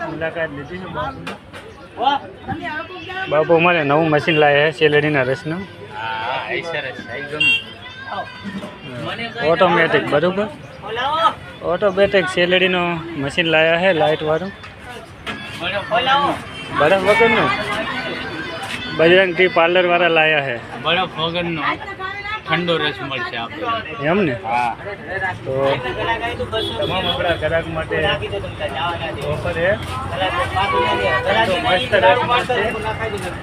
મુલાકાત લીધી છે બાપુ અમારે નવું મશીન લાવ્યા છે શેરડીના રસનું ઓટોમેટિક બરાબર ઓટોમેટિક શેરડીનું મશીન લાવ્યા છે લાઇટ વાળું બરફ વગરનું બજરંગ ટી પાર્લર વાળા લાયા છે બરફ વગરનો ઠંડો રસ મળશે આપણે એમ ને હા તો તમામ આપણા ગ્રાહક માટે ઓફર છે તો મસ્ત રસ મળશે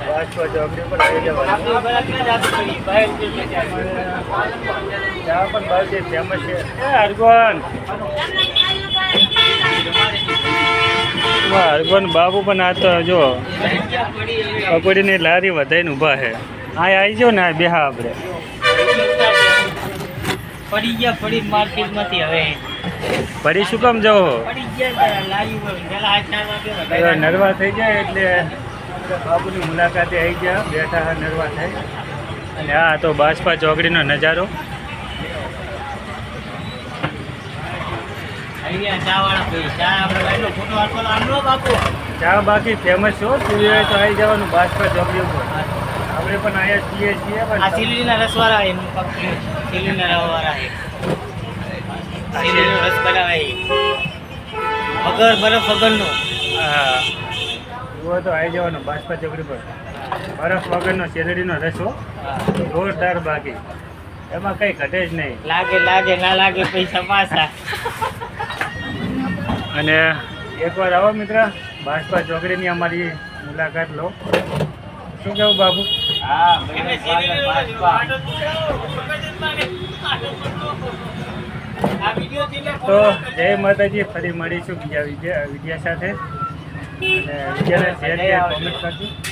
વાસવા ચોકડી પર આવી જવાનું ચા પણ બહારથી ફેમસ છે અરગોન અરગોન બાબુ પણ આ તો જો પકોડીની લારી વધાઈને ઊભા છે આ આવી જાઓ ને આ બેહા આપણે પડી ગયા પડી માર્કેટમાંથી હવે પડી શું કામ જાઓ પડી ગયા લારી પેલા નરવા થઈ જાય એટલે બાબુની મુલાકાતે આવી ગયા બેઠા હા નરવા થાય અને આ તો બાસપા ચોકડીનો નજારો ચા બાકી ફેમસ છો પીવી તો આવી જવાનું બાસપા ચોકડી ઉપર આપણે પણ અહીંયા છીએ પણ સિલીના રસવાળા સિલીના રસવાળા સિલીનો રસ બનાવાય વગર બરફ વગરનો હા એવો તો આવી જવાનું બાસપા ચોકડી પર બરફ વગરનો શેરડીનો રસો જોરદાર બાકી એમાં કંઈ ઘટે જ નહીં લાગે લાગે ના લાગે પૈસા પાછા અને એકવાર આવો મિત્ર બાસપા ચોકડીની અમારી મુલાકાત લો શું કહેવું બાબુ તો જય માતાજી ફરી મળીશું બીજા વિડીયા સાથે અને વિડીયાને શેર કોમેન્ટ કરજો